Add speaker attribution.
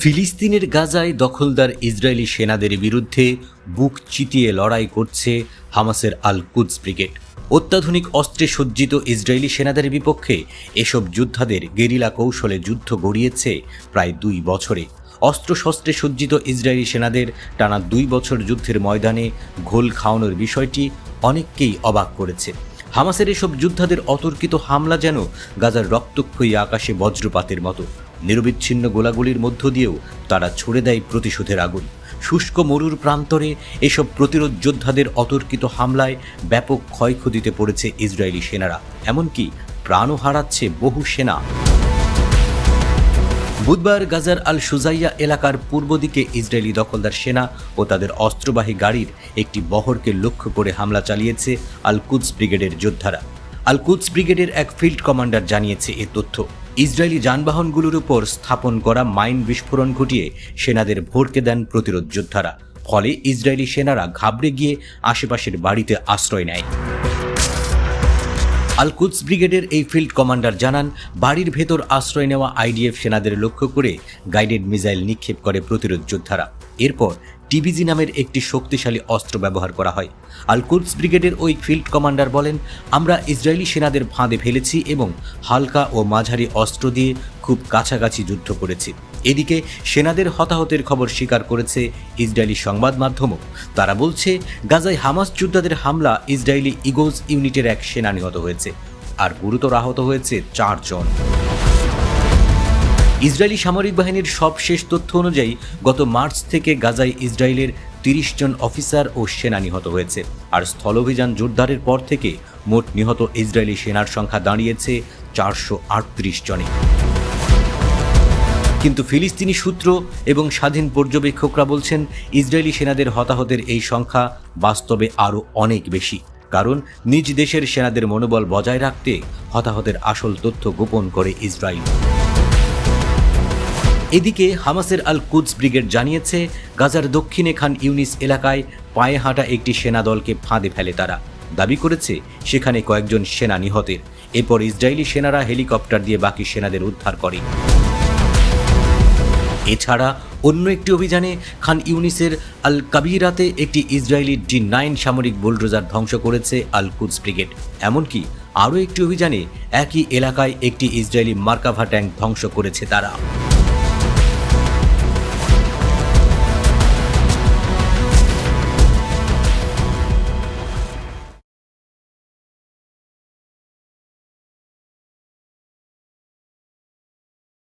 Speaker 1: ফিলিস্তিনের গাজায় দখলদার ইসরায়েলি সেনাদের বিরুদ্ধে বুক চিতিয়ে লড়াই করছে হামাসের আল কুদস ব্রিগেড। অত্যাধুনিক অস্ত্রে সজ্জিত ইসরায়েলি সেনাদের বিপক্ষে এসব যোদ্ধাদের গেরিলা কৌশলে যুদ্ধ গড়িয়েছে প্রায় 2 বছরে। অস্ত্রশস্ত্রে সজ্জিত ইসরায়েলি সেনাদের টানা 2 বছর যুদ্ধের ময়দানে ঘোল খাওয়ানোর বিষয়টি অনেককেই অবাক করেছে। হামাসের এসব যোদ্ধাদের অতর্কিত হামলা যেন গাজার রক্তক্ষয়ী আকাশে বজ্রপাতের মতো। নিরবিচ্ছিন্ন গোলাগুলির মধ্য দিয়েও তারা ছড়ে দেয় প্রতিশোধের আগুন। শুষ্ক মরুর প্রান্তরে এসব প্রতিরোধ যোদ্ধাদের অতর্কিত হামলায় ব্যাপক ক্ষয়ক্ষতিতে পড়েছে ইসরায়েলি সেনারা, এমনকি প্রাণও হারাচ্ছে বহু সেনা। বুধবার গাজার আল শুজাইয়া এলাকার পূর্ব দিকে ইসরায়েলি দখলদার সেনা ও তাদের অস্ত্রবাহী গাড়ির একটি বহরকে লক্ষ্য করে হামলা চালিয়েছে আল কুদস ব্রিগেডের যোদ্ধারা। আল কুদস ব্রিগেডের এক ফিল্ড কমান্ডার জানিয়েছে এ তথ্য। ইসরায়েলি যানবাহনগুলোর উপর স্থাপন করা মাইন বিস্ফোরণ ঘটিয়ে সেনাদের ভড়কে দেন প্রতিরোধ যোদ্ধারা। ফলে ইসরায়েলি সেনারা ঘাবড়ে গিয়ে আশেপাশের বাড়িতে আশ্রয় নেয়। আল কুদস ব্রিগেডের এই ফিল্ড কমান্ডার জানান, বাড়ির ভেতর আশ্রয় নেওয়া আইডিএফ সেনাদের লক্ষ্য করে গাইডেড মিসাইল নিক্ষেপ করে প্রতিরোধ যোদ্ধারা। এরপর টিবিজি নামের একটি শক্তিশালী অস্ত্র ব্যবহার করা হয়। আল কুদস ব্রিগেডের ওই ফিল্ড কমান্ডার বলেন, আমরা ইসরায়েলি সেনাদের ফাঁদে ফেলেছি এবং হালকা ও মাঝারি অস্ত্র দিয়ে খুব কাছাকাছি যুদ্ধ করেছি। এদিকে সেনাদের হতাহতের খবর স্বীকার করেছে ইসরায়েলি সংবাদ মাধ্যমও। তারা বলছে, গাজায় হামাস যোদ্ধাদের হামলা ইসরায়েলি ইগলস ইউনিটের এক সেনা নিহত হয়েছে, আর গুরুতর আহত হয়েছে 4 জন। ইসরায়েলি সামরিক বাহিনীর সবশেষ তথ্য অনুযায়ী গত মার্চ থেকে গাজায় ইসরায়েলের 30 জন অফিসার ও সেনা নিহত হয়েছে, আর স্থলাভিযান জোরদারের পর থেকে মোট নিহত ইসরায়েলি সেনার সংখ্যা দাঁড়িয়েছে 438 জনে। কিন্তু ফিলিস্তিনি সূত্র এবং স্বাধীন পর্যবেক্ষকরা বলছেন, ইসরায়েলি সেনাদের হতাহতের এই সংখ্যা বাস্তবে আরও অনেক বেশি, কারণ নিজ দেশের সেনাদের মনোবল বজায় রাখতে হতাহতের আসল তথ্য গোপন করে ইসরায়েল। এদিকে হামাসের আল কুদস ব্রিগেড জানিয়েছে, গাজার দক্ষিণে খান ইউনিস এলাকায় পায়ে হাঁটা একটি সেনা দলকে ফাঁদে ফেলে তারা। দাবি করেছে সেখানে কয়েকজন সেনা নিহতের। এরপর ইসরায়েলি সেনারা হেলিকপ্টার দিয়ে বাকি সেনাদের উদ্ধার করে। এছাড়া অন্য একটি অভিযানে খান ইউনিসের আল কাবিরাতে একটি ইসরায়েলি D9 সামরিক বুলডোজার ধ্বংস করেছে আল কুদস ব্রিগেড। এমনকি আরও একটি অভিযানে একই এলাকায় একটি ইসরায়েলি মার্কাভা ট্যাঙ্ক ধ্বংস করেছে তারা।